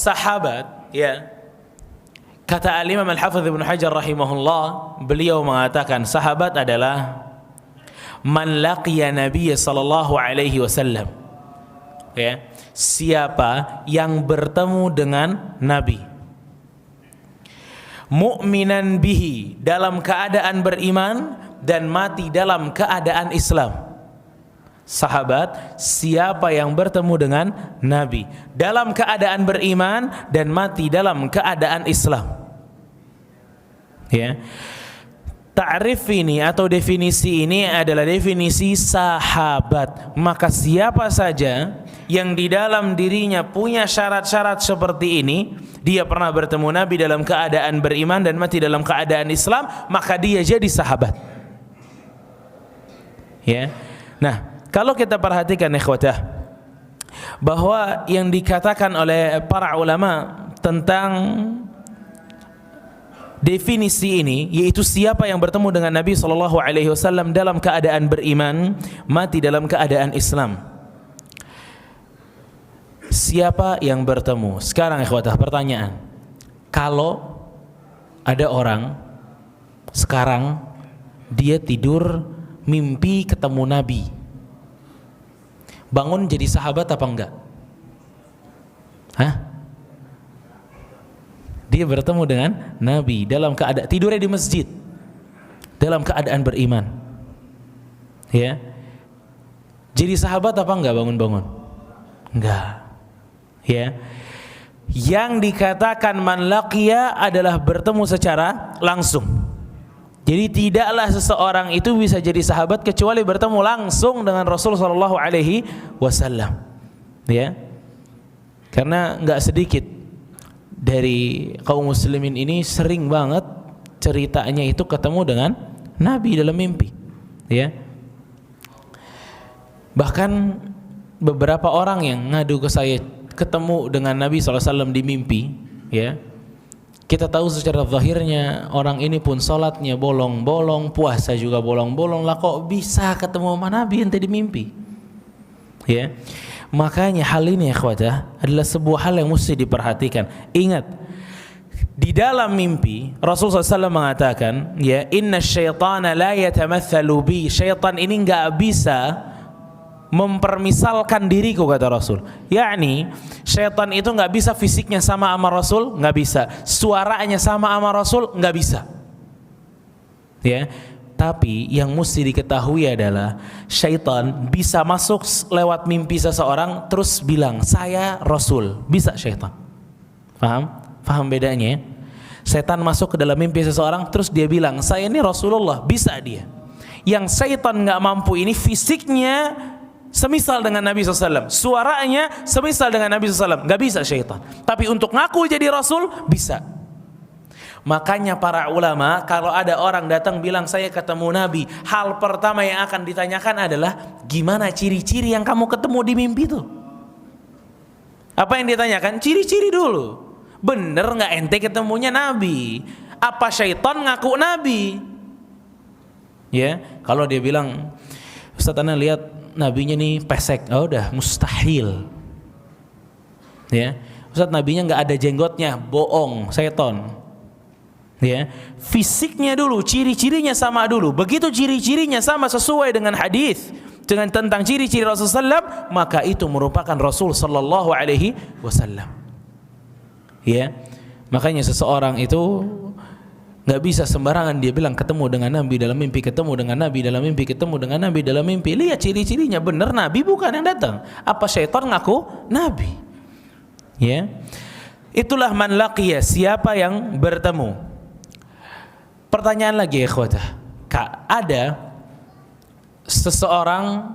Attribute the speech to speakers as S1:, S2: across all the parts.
S1: sahabat, ya. Kata Al-Imam Al-Hafidz Ibnu Hajar rahimahullah, beliau mengatakan sahabat adalah man laqiya Nabiy sallallahu alaihi wasallam. Ya, siapa yang bertemu dengan Nabi, mu'minan bihi, dalam keadaan beriman, dan mati dalam keadaan Islam. Sahabat, siapa yang bertemu dengan Nabi dalam keadaan beriman dan mati dalam keadaan Islam. Ya. Ta'rif ini atau definisi ini adalah definisi sahabat. Maka siapa saja yang di dalam dirinya punya syarat-syarat seperti ini, dia pernah bertemu Nabi dalam keadaan beriman dan mati dalam keadaan Islam, maka dia jadi sahabat. Ya. Nah, kalau kita perhatikan ikhwatah, bahwa yang dikatakan oleh para ulama tentang definisi ini, yaitu siapa yang bertemu dengan Nabi SAW dalam keadaan beriman, mati dalam keadaan Islam. Siapa yang bertemu? Sekarang ikhwatah, pertanyaan, kalau ada orang sekarang dia tidur mimpi ketemu Nabi, bangun jadi sahabat apa enggak? Hah? Dia bertemu dengan Nabi dalam keadaan tidurnya di masjid, dalam keadaan beriman. Ya. Jadi sahabat apa enggak bangun-bangun? Enggak. Ya. Yang dikatakan man laqiya adalah bertemu secara langsung. Jadi tidaklah seseorang itu bisa jadi sahabat kecuali bertemu langsung dengan Rasul sallallahu alaihi wasallam. Ya. Karena enggak sedikit dari kaum muslimin ini sering banget ceritanya itu ketemu dengan Nabi dalam mimpi, ya. Bahkan beberapa orang yang ngadu ke saya ketemu dengan Nabi SAW di mimpi, ya. Kita tahu secara zahirnya orang ini pun sholatnya bolong-bolong, puasa juga bolong-bolong, lah kok bisa ketemu sama Nabi ente di mimpi, ya. Makanya hal ini ya ikhwatah adalah sebuah hal yang mesti diperhatikan. Ingat, di dalam mimpi Rasulullah SAW mengatakan, ya, inna syaitana la yatamathalu bi, syaitan ini enggak bisa mempermisalkan diriku, kata Rasul. Yakni syaitan itu enggak bisa fisiknya sama sama Rasul, enggak bisa. Suaranya sama sama Rasul, enggak bisa. Ya. Tapi yang mesti diketahui adalah syaitan bisa masuk lewat mimpi seseorang terus bilang saya Rasul, bisa syaitan. Paham? Paham bedanya? Syaitan masuk ke dalam mimpi seseorang terus dia bilang saya ini Rasulullah, bisa dia. Yang syaitan nggak mampu ini fisiknya semisal dengan Nabi SAW, suaranya semisal dengan Nabi SAW, nggak bisa syaitan. Tapi untuk ngaku jadi Rasul bisa. Makanya para ulama kalau ada orang datang bilang saya ketemu Nabi, hal pertama yang akan ditanyakan adalah gimana ciri-ciri yang kamu ketemu di mimpi itu. Apa yang ditanyakan? Ciri-ciri dulu. Bener nggak ente ketemunya Nabi? Apa syaitan ngaku Nabi? Ya, kalau dia bilang Ustaz ana lihat nabinya nih pesek, oh udah mustahil. Ya, Ustaz nabinya nggak ada jenggotnya, bohong, syaitan. Ya, fisiknya dulu, ciri-cirinya sama dulu. Begitu ciri-cirinya sama sesuai dengan hadis, dengan tentang ciri-ciri Rasulullah SAW, maka itu merupakan Rasul sallallahu alaihi wasallam. Ya, makanya seseorang itu nggak bisa sembarangan dia bilang ketemu dengan Nabi dalam mimpi, ketemu dengan Nabi dalam mimpi, ketemu dengan Nabi dalam mimpi. Lihat ciri-cirinya, benar Nabi bukan yang datang. Apa syaitan ngaku Nabi? Ya, itulah man laqiya, siapa yang bertemu. Pertanyaan lagi ya ikhwatah, ada seseorang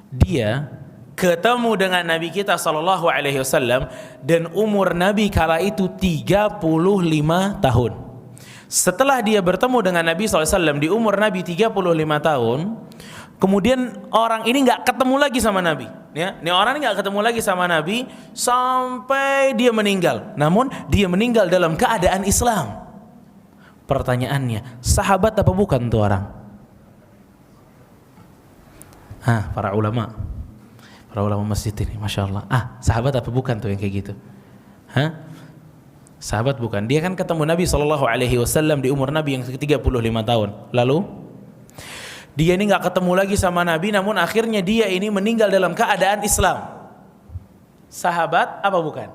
S1: dia ketemu dengan Nabi kita sallallahu alaihi wasallam dan umur Nabi kala itu 35 tahun. Setelah dia bertemu dengan Nabi SAW di umur Nabi 35 tahun, kemudian orang ini nggak ketemu lagi sama Nabi, ya. Ini orang ini nggak ketemu lagi sama Nabi sampai dia meninggal. Namun dia meninggal dalam keadaan Islam. Pertanyaannya, sahabat apa bukan tuh orang? Para ulama masjid ini, masya Allah. Sahabat apa bukan tuh yang kayak gitu? Hah? Sahabat bukan. Dia kan ketemu Nabi SAW di umur Nabi yang ke-35 tahun. Lalu dia ini nggak ketemu lagi sama Nabi, namun akhirnya dia ini meninggal dalam keadaan Islam. Sahabat apa bukan?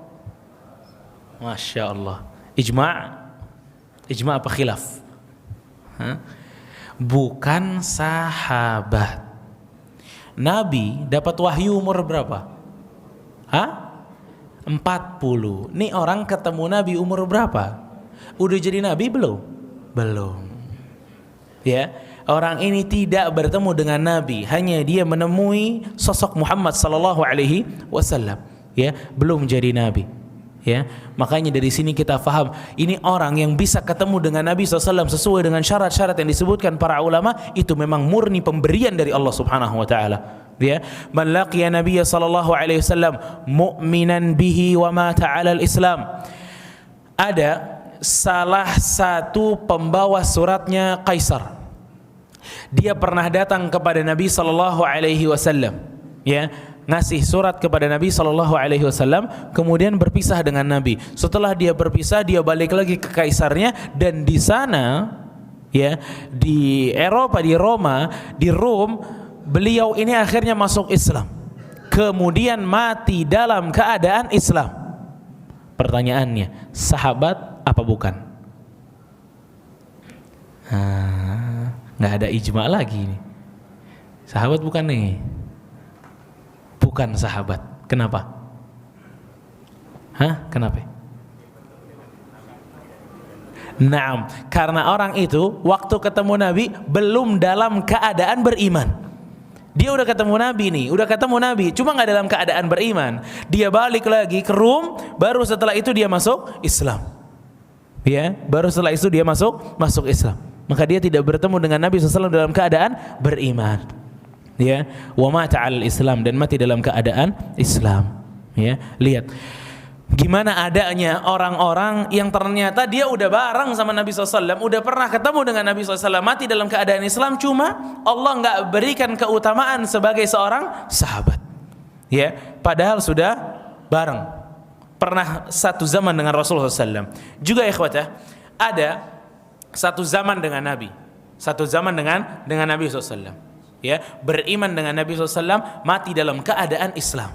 S1: Masya Allah. Ijma' apa khilaf? Hah? Bukan sahabat. Nabi dapat wahyu umur berapa? Hah? 40. Nih orang ketemu Nabi umur berapa? Udah jadi Nabi belum? Belum. Ya, orang ini tidak bertemu dengan Nabi, hanya dia menemui sosok Muhammad sallallahu alaihi wasallam. Ya, belum jadi Nabi. Ya, makanya dari sini kita faham ini orang yang bisa ketemu dengan Nabi SAW sesuai dengan syarat-syarat yang disebutkan para ulama, itu memang murni pemberian dari Allah Subhanahu wa taala. Ya, man laqiya Nabiy sallallahu alaihi wasallam mu'minan bihi wa mata 'ala al-Islam. Ada salah satu pembawa suratnya Kaisar. Dia pernah datang kepada Nabi sallallahu alaihi wasallam, ya, ngasih surat kepada Nabi sallallahu alaihi wasallam, kemudian berpisah dengan Nabi. Setelah dia berpisah, dia balik lagi ke kaisarnya, dan di sana, ya, di Eropa, di Roma, di Rom, beliau ini akhirnya masuk Islam. Kemudian mati dalam keadaan Islam. Pertanyaannya, sahabat apa bukan? Nggak ada ijma lagi nih. Sahabat bukan nih? Bukan sahabat. Kenapa? Kenapa? Naam, karena orang itu waktu ketemu Nabi belum dalam keadaan beriman. Dia udah ketemu Nabi nih, udah ketemu Nabi, cuma nggak dalam keadaan beriman. Dia balik lagi ke Rum, baru setelah itu dia masuk Islam. Ya, baru setelah itu dia masuk Islam. Maka dia tidak bertemu dengan Nabi SAW dalam keadaan beriman. Ya, wa mata 'alal Islam, dan mati dalam keadaan Islam. Ya, lihat gimana adanya orang-orang yang ternyata dia udah bareng sama Nabi SAW, udah pernah ketemu dengan Nabi SAW, mati dalam keadaan Islam, cuma Allah nggak berikan keutamaan sebagai seorang sahabat. Ya, padahal sudah bareng, pernah satu zaman dengan Rasulullah SAW. Juga ikhwatah, ada satu zaman dengan Nabi, satu zaman dengan Nabi SAW. Ya, beriman dengan Nabi SAW, mati dalam keadaan Islam.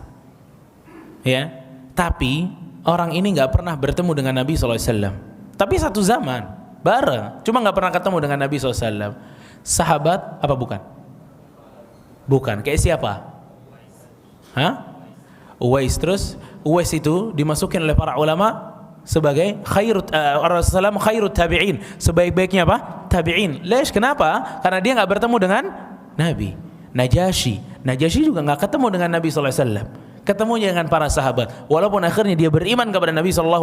S1: Ya, tapi orang ini nggak pernah bertemu dengan Nabi SAW. Tapi satu zaman bareng, cuma nggak pernah ketemu dengan Nabi SAW. Sahabat apa bukan? Bukan. Kayak siapa? Uwais. Terus Uwais itu dimasukin oleh para ulama sebagai Rasulullah khairut tabi'in, sebaik-baiknya apa? Tabi'in. Lesh, kenapa? Karena dia nggak bertemu dengan Nabi. Najasyi juga nggak ketemu dengan Nabi SAW. Ketemunya dengan para sahabat, walaupun akhirnya dia beriman kepada Nabi SAW.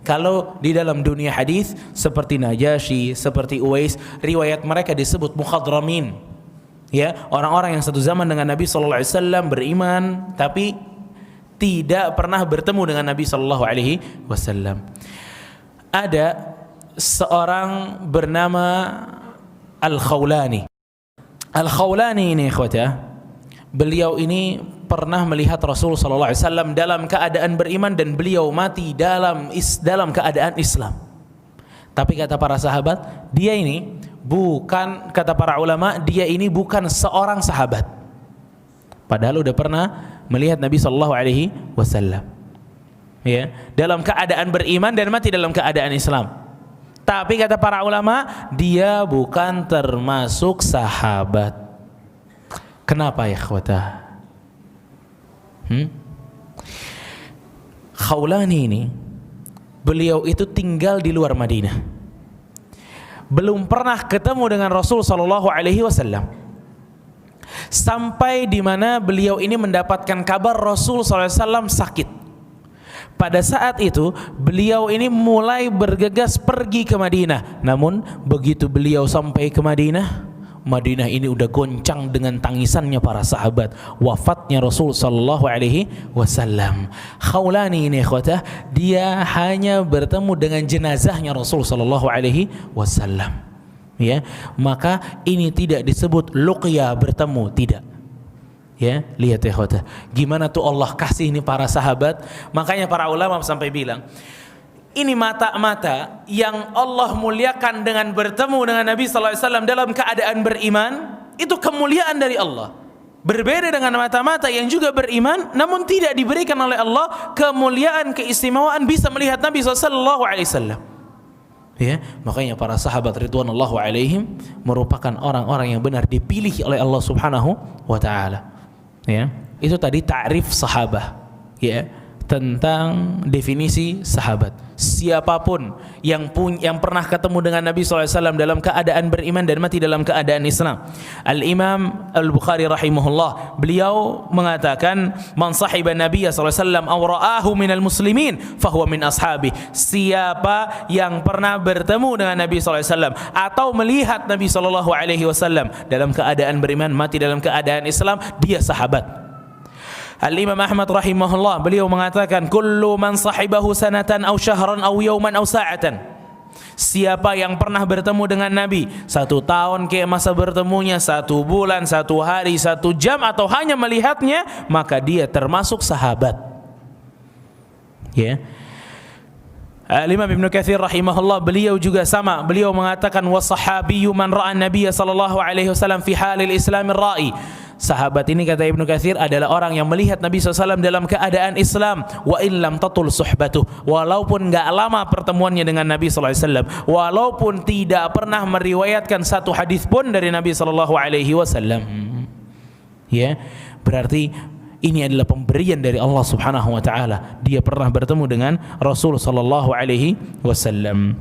S1: Kalau di dalam dunia hadis seperti Najasyi, seperti Uwais, riwayat mereka disebut mukhadramin. Ya, orang-orang yang satu zaman dengan Nabi SAW, beriman tapi tidak pernah bertemu dengan Nabi SAW. Ada seorang bernama Al-Khawlani. Al-Khawlani ini ikhwata, beliau ini pernah melihat Rasul SAW dalam keadaan beriman, dan beliau mati dalam keadaan Islam. Tapi kata para sahabat, dia ini bukan, kata para ulama, dia ini bukan seorang sahabat. Padahal udah pernah melihat Nabi SAW. Ya, dalam keadaan beriman dan mati dalam keadaan Islam. Tapi kata para ulama, dia bukan termasuk sahabat. Kenapa ya ikhwata? Khawlani ini, beliau itu tinggal di luar Madinah, belum pernah ketemu dengan Rasul SAW. Sampai di mana beliau ini mendapatkan kabar Rasul SAW sakit. Pada saat itu beliau ini mulai bergegas pergi ke Madinah. Namun begitu beliau sampai ke Madinah, Madinah ini udah goncang dengan tangisannya para sahabat, wafatnya Rasul sallallahu alaihi wasallam. Khawlani ini ikhwatah, dia hanya bertemu dengan jenazahnya Rasul sallallahu alaihi wasallam. Ya, maka ini tidak disebut luqya, bertemu, tidak. Ya, lihat ya khotah, gimana tuh Allah kasih ini para sahabat. Makanya para ulama sampai bilang, ini mata-mata yang Allah muliakan dengan bertemu dengan Nabi sallallahu alaihi wasallam dalam keadaan beriman, itu kemuliaan dari Allah. Berbeda dengan mata-mata yang juga beriman namun tidak diberikan oleh Allah kemuliaan, keistimewaan bisa melihat Nabi sallallahu alaihi wasallam. Ya, makanya para sahabat ridwanullahu alaihim merupakan orang-orang yang benar dipilih oleh Allah Subhanahu wa taala. Ya, itu tadi ta'rif sahabah, ya, tentang definisi sahabat. Siapapun yang pernah ketemu dengan Nabi SAW dalam keadaan beriman dan mati dalam keadaan Islam. Al-Imam Al-Bukhari rahimahullah, beliau mengatakan, man sahiba Nabiya SAW aw ra'ahu minal muslimin fahuwa min ashabi. Siapa yang pernah bertemu dengan Nabi SAW atau melihat Nabi SAW dalam keadaan beriman, mati dalam keadaan Islam, dia sahabat. Al-Imam Ahmad rahimahullah, beliau mengatakan, kullu man sahibahu sanatan aw syahran aw yawman aw sa'atan. Siapa yang pernah bertemu dengan Nabi 1 tahun ke masa bertemunya, 1 bulan, 1 hari, 1 jam, atau hanya melihatnya, maka dia termasuk sahabat. Ya. Al-Imam Ibnu Katsir rahimahullah, beliau juga sama. Beliau mengatakan, was-sahabiyyu man ra'a an-nabiy sallallahu alaihi wasallam fi halil islamir ra'i. Sahabat ini, kata Ibnu Katsir, adalah orang yang melihat Nabi SAW dalam keadaan Islam, wa illam tatul suhbatuh, walaupun enggak lama pertemuannya dengan Nabi SAW, walaupun tidak pernah meriwayatkan 1 hadis pun dari Nabi SAW. Ya, berarti ini adalah pemberian dari Allah Subhanahu wa taala. Dia pernah bertemu dengan Rasul sallallahu alaihi wasallam.